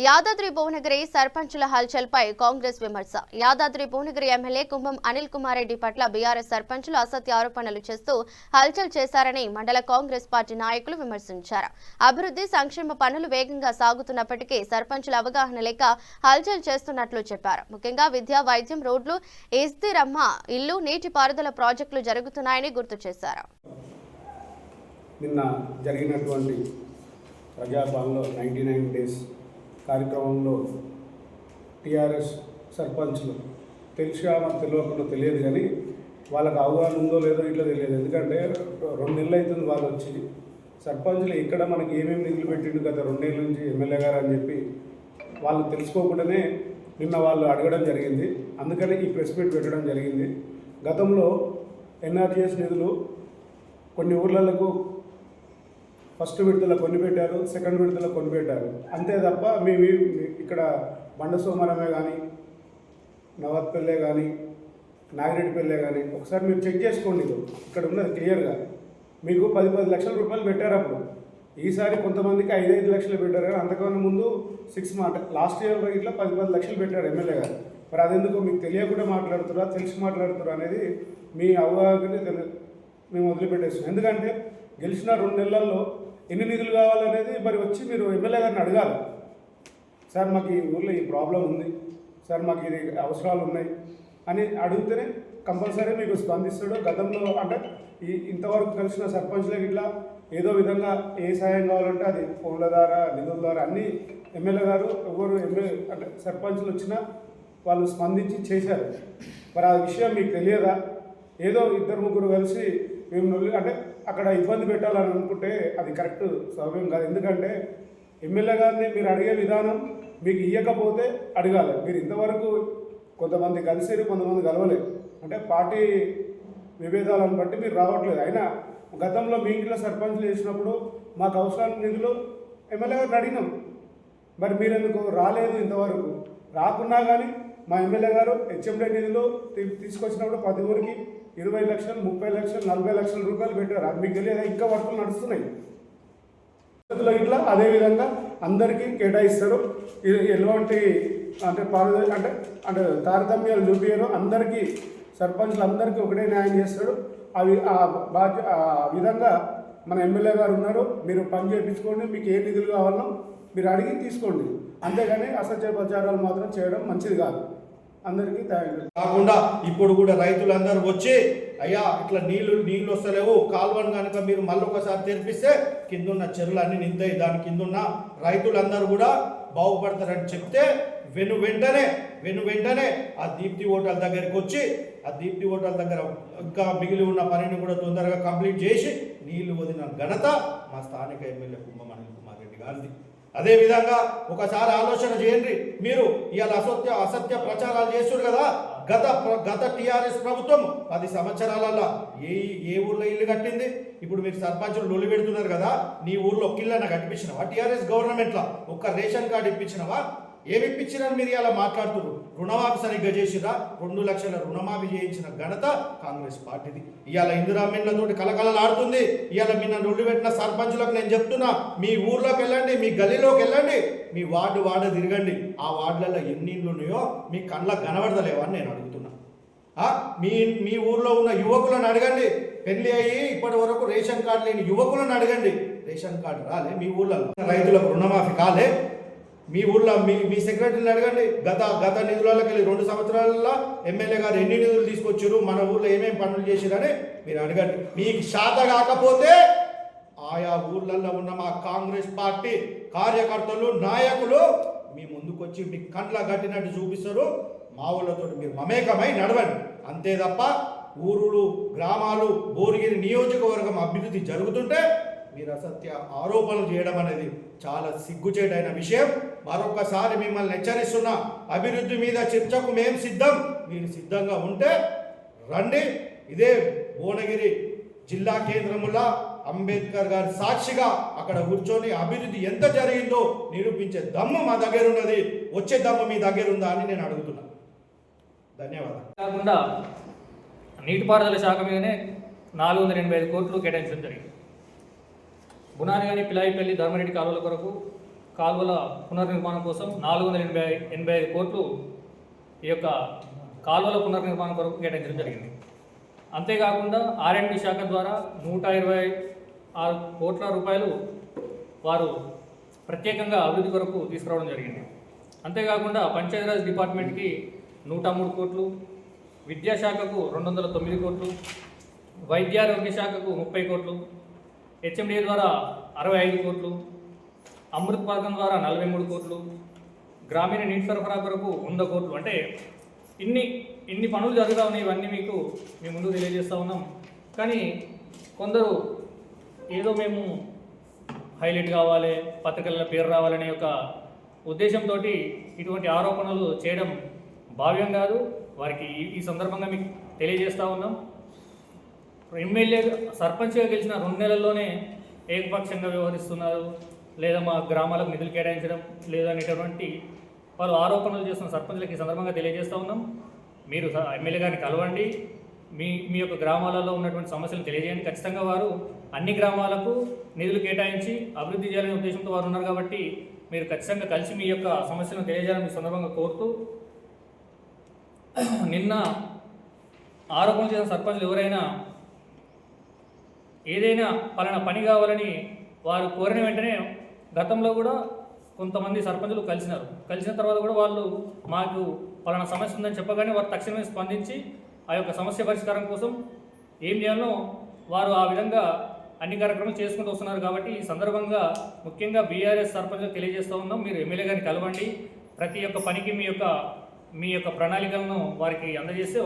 యాదాద్రి భువనగిరి సర్పంచుల హల్చల్పై కాంగ్రెస్ విమర్శ. యాదాద్రి భువనగిరి ఎమ్మెల్యే కుంభం అనిల్ కుమార్ రెడ్డి పట్ల బీఆర్ఎస్ సర్పంచులు అసత్య ఆరోపణలు చేస్తూ హల్చల్ చేశారని మండల కాంగ్రెస్ పార్టీ నాయకులు విమర్శించారు. అభివృద్ధి సంక్షేమ పనులు వేగంగా సాగుతున్నప్పటికీ సర్పంచుల అవగాహన లేక హల్చల్ చేస్తున్నట్లు చెప్పారు. ముఖ్యంగా విద్యా, వైద్యం, రోడ్లు, ఇస్తిరమ్మ ఇల్లు, నీటిపారుదల ప్రాజెక్టులు జరుగుతున్నాయని గుర్తు చేశారు. నిన్న జరిగినటువంటి ప్రజాపాలనలో 99 డేస్ కార్యక్రమంలో టీఆర్ఎస్ సర్పంచ్లు తెలిసిగా మనకు తెలియకుండా తెలియదు, కానీ వాళ్ళకి అవగాహన ఉందో లేదో ఇట్లా తెలియదు. ఎందుకంటే 2 నెలలు అవుతుంది వాళ్ళు వచ్చి సర్పంచ్లు ఇక్కడ మనకి ఏమేమి నిధులు పెట్టిండు గత 2 నెలల నుంచి ఎమ్మెల్యే గారు అని చెప్పి వాళ్ళు తెలుసుకోకుండానే నిన్న వాళ్ళు అడగడం జరిగింది. అందుకని ఈ ప్రెస్ మీట్ పెట్టడం జరిగింది. గతంలో ఎన్ఆర్జీఎస్ నిధులు కొన్ని ఊర్లకు ఫస్ట్ విడతలో కొన్ని పెట్టారు, సెకండ్ విడతలో కొన్ని పెట్టారు, అంతే తప్ప మేము ఇక్కడ బండ సోమరమే కానీ, నవాత్పల్లె కానీ, నాగిరెడ్డిపల్లె కానీ ఒకసారి మీరు చెక్ చేసుకోండి. ఇక్కడ ఉన్నది క్లియర్గా మీకు 10 లక్షల రూపాయలు పెట్టారు. అప్పుడు ఈసారి కొంతమందికి 5 లక్షలు పెట్టారు, కానీ అంతకన్నా ముందు 6 లాస్ట్ ఇయర్ ఇట్లా 10 లక్షలు పెట్టారు ఎమ్మెల్యే గారు. మరి అదెందుకు మీకు తెలియకుండా మాట్లాడుతురా, తెలిసి మాట్లాడుతురా అనేది మీ అవగాహన మేము వదిలిపెట్టేస్తున్నాం. ఎందుకంటే గెలిచిన 2 నెలల్లో ఎన్ని నిధులు కావాలనేది మరి వచ్చి మీరు ఎమ్మెల్యే గారిని అడగాలి. సార్ మాకు ఈ ఊళ్ళో ఈ ప్రాబ్లం ఉంది, సార్ మాకు ఇది అవసరాలు ఉన్నాయి అని అడిగితేనే కంపల్సరీ మీకు స్పందిస్తాడు. గతంలో అంటే ఇంతవరకు కలిసిన సర్పంచ్లకి ఇట్లా ఏదో విధంగా ఏ సాయం కావాలంటే అది ఫోన్ల ద్వారా, నిధుల ద్వారా అన్నీ ఎమ్మెల్యే గారు ఎవరు ఎమ్మెల్యే అంటే సర్పంచ్లు వచ్చినా వాళ్ళు స్పందించి చేశారు. మరి ఆ విషయం మీకు తెలియదా? ఏదో 2-3 కలిసి మేము అంటే అక్కడ ఇబ్బంది పెట్టాలని అనుకుంటే అది కరెక్ట్ సౌకర్యం కాదు. ఎందుకంటే ఎమ్మెల్యే గారిని మీరు అడిగే విధానం మీకు ఇవ్వకపోతే అడగాలి. మీరు ఇంతవరకు కొంతమంది కలిసేరు, కొంతమంది కలవలేదు, అంటే పార్టీ విభేదాలను బట్టి మీరు రావట్లేదు. అయినా గతంలో మీ ఇంట్లో సర్పంచ్లు చేసినప్పుడు మాకు అవసరాల నిధులు ఎమ్మెల్యే గారిని అడిగినాం. మరి మీరు ఎందుకు రాలేదు? ఇంతవరకు రాకున్నా కానీ మా ఎమ్మెల్యే గారు హెచ్ఎండి నిధులు తీసుకొచ్చినప్పుడు 10 ఊరికి 20 లక్షలు, 30 లక్షలు, 40 లక్షల రూపాయలు పెట్టారు. అది మీకు తెలియదు, ఇంకా వర్కులు నడుస్తున్నాయి ఇట్లా. అదేవిధంగా అందరికీ కేటాయిస్తారు. ఎలాంటి అంటే అంటే తారతమ్యాలు చూపించారు. అందరికీ సర్పంచ్లు అందరికీ ఒకటే న్యాయం చేస్తాడు. అవి ఆ విధంగా మన ఎమ్మెల్యే గారు ఉన్నారు. మీరు పని చేయించుకోండి, మీకు ఏ నిధులు కావాలో మీరు అడిగి తీసుకోండి. అంతేగాని అసత్య ప్రచారాలు మాత్రం చేయడం మంచిది కాదు. అందరికీ థ్యాంక్ యూ. కాకుండా ఇప్పుడు కూడా రైతులందరూ వచ్చి అయ్యా ఇట్లా నీళ్లు వస్తలేవు, కాలువను కనుక మీరు మళ్ళీ ఒకసారి తెరిపిస్తే కిందున్న చెరువులు అన్ని నింతాయి, దాని కిందున్న రైతులందరూ కూడా బాగుపడతారని చెప్తే వెను వెంటనే ఆ దీప్తి హోటల్ దగ్గరికి వచ్చి ఆ దీప్తి హోటల్ దగ్గర ఇంకా మిగిలి ఉన్న పనిని కూడా తొందరగా కంప్లీట్ చేసి నీళ్లు వదిలిన ఘనత మా స్థానిక ఎమ్మెల్యే కుంభం అనిల్ కుమార్ రెడ్డి గారిది. అదేవిధంగా ఒకసారి ఆలోచన చేయండి. మీరు ఇవాళ అసత్య ప్రచారాలు చేస్తున్నారు కదా. గత టీఆర్ఎస్ ప్రభుత్వం 10 సంవత్సరాలలో ఏ ఊర్లో ఇల్లు కట్టింది? ఇప్పుడు మీరు సర్పంచులు లొల్లి పెడుతున్నారు కదా, నీ ఊర్లో ఒక్క ఇల్లు కట్టించినవా? టీఆర్ఎస్ గవర్నమెంట్లో ఒక్క రేషన్ కార్డు ఇప్పించినవా? ఏమి ఇప్పించినని మీరు ఇలా మాట్లాడుతున్నారు? రుణమాఫీ సరిగ్గా చేసిరా? 2 లక్షల రుణమాఫీ చేయించిన ఘనత కాంగ్రెస్ పార్టీది. ఇవాళ ఇందిరామిన్లతోటి కలకలలాడుతుంది. ఇవాళ మీ నన్ను పెట్టిన సర్పంచులకు నేను చెప్తున్నా, మీ ఊర్లోకి వెళ్ళండి, మీ గల్లీలోకి వెళ్ళండి, మీ వార్డు తిరగండి. ఆ వార్డులలో ఎన్ని ఇళ్ళు ఉన్నాయో మీ కళ్ళకు కనబడతలేవా అని నేను అడుగుతున్నా. మీ ఊర్లో ఉన్న యువకులను అడగండి. పెళ్లి అయ్యి ఇప్పటి వరకు రేషన్ కార్డు లేని యువకులను అడగండి. రేషన్ కార్డు రాలే మీ ఊర్లో? రైతులకు రుణమాఫీ కాలే మీ ఊర్లో? మీ సెక్రటరీని అడగండి. గత నిధులకి వెళ్ళి 2 సంవత్సరాలలో ఎమ్మెల్యే గారు ఎన్ని నిధులు తీసుకొచ్చారు, మన ఊర్లో ఏమేమి పనులు చేశారని మీరు అడగండి. మీకు శాత కాకపోతే ఆయా ఊర్లలో ఉన్న మా కాంగ్రెస్ పార్టీ కార్యకర్తలు, నాయకులు మీ ముందుకొచ్చి మీ కండ్ల కట్టినట్టు చూపిస్తారు. మా ఊళ్ళతో మీరు మమేకమై నడవండి. అంతే తప్ప ఊరులు, గ్రామాలు, భువనగిరి నియోజకవర్గం అభివృద్ధి జరుగుతుంటే మీరు అసత్య ఆరోపణలు చేయడం అనేది చాలా సిగ్గుచేటైన విషయం. మరొకసారి మిమ్మల్ని హెచ్చరిస్తున్నా, అభివృద్ధి మీద చర్చకు మేము సిద్ధం. మీరు సిద్ధంగా ఉంటే రండి. ఇదే భువనగిరి జిల్లా కేంద్రములా అంబేద్కర్ గారి సాక్షిగా అక్కడ కూర్చొని అభివృద్ధి ఎంత జరిగిందో నిరూపించే దమ్ము మా దగ్గర ఉన్నది. వచ్చే దమ్ము మీ దగ్గర ఉందా అని నేను అడుగుతున్నా. ధన్యవాదాలు. కాకుండా నీటిపారుదల శాఖ మీదనే 485 కోట్లు కేటాయించడం జరిగింది. బునాని కానీ పిలాయిపల్లి ధర్మరెడ్డి కాలువల కొరకు కాలువల పునర్నిర్మాణం కోసం 485 కోట్లు ఈ యొక్క కాలువల పునర్నిర్మాణం కొరకు కేటాయించడం జరిగింది. అంతేకాకుండా R&D శాఖ ద్వారా 126 కోట్ల రూపాయలు వారు ప్రత్యేకంగా అభివృద్ధి కొరకు తీసుకురావడం జరిగింది. అంతేకాకుండా పంచాయతీరాజ్ డిపార్ట్మెంట్కి 103 కోట్లు, విద్యాశాఖకు 209 కోట్లు, వైద్యారోగ్య శాఖకు 30 కోట్లు, HMDA ద్వారా 65 కోట్లు, అమృత్ పథకం ద్వారా 43 కోట్లు, గ్రామీణ నీటి సరఫరా కొరకు 100 కోట్లు. అంటే ఇన్ని పనులు జరుగుతూ ఉన్నాయి. ఇవన్నీ మీకు మీ ముందు తెలియజేస్తూ ఉన్నాం. కానీ కొందరు ఏదో మేము హైలైట్ కావాలి, పత్రికల్లో పేరు రావాలనే ఒక ఉద్దేశంతో ఇటువంటి ఆరోపణలు చేయడం భావ్యం కాదు. వారికి ఈ సందర్భంగా మీకు తెలియజేస్తూ ఉన్నాం. ఎమ్మెల్యే సర్పంచ్గా గెలిచిన 2 నెలల్లోనే ఏకపక్షంగా వ్యవహరిస్తున్నారు, లేదా మా గ్రామాలకు నిధులు కేటాయించడం లేదనేటటువంటి వాళ్ళు ఆరోపణలు చేస్తున్న సర్పంచ్లకు ఈ సందర్భంగా తెలియజేస్తూ ఉన్నాం. మీరు ఎమ్మెల్యే గారిని కలవండి, మీ యొక్క గ్రామాలలో ఉన్నటువంటి సమస్యలను తెలియజేయండి. ఖచ్చితంగా వారు అన్ని గ్రామాలకు నిధులు కేటాయించి అభివృద్ధి చేయాలనే ఉద్దేశంతో వారు ఉన్నారు కాబట్టి మీరు ఖచ్చితంగా కలిసి మీ యొక్క సమస్యలను తెలియజేయాలని ఈ సందర్భంగా కోరుతూ, నిన్న ఆరోపణ చేసిన సర్పంచ్లు ఎవరైనా ఏదైనా పలానా పని కావాలని వారు కోరిన వెంటనే గతంలో కూడా కొంతమంది సర్పంచులు కలిసిన తర్వాత కూడా వాళ్ళు మాకు పలానా సమస్య ఉందని చెప్పగానే వారు తక్షణమే స్పందించి ఆ యొక్క సమస్య పరిష్కారం కోసం ఏం చేయాలో వారు ఆ విధంగా అన్ని కార్యక్రమాలు చేసుకుంటూ వస్తున్నారు. కాబట్టి ఈ సందర్భంగా ముఖ్యంగా బీఆర్ఎస్ సర్పంచ్లకు తెలియజేస్తూ ఉన్నాం, మీరు ఎమ్మెల్యే గారిని కలవండి, ప్రతి ఒక్క పనికి మీ యొక్క ప్రణాళికలను వారికి అందజేస్తే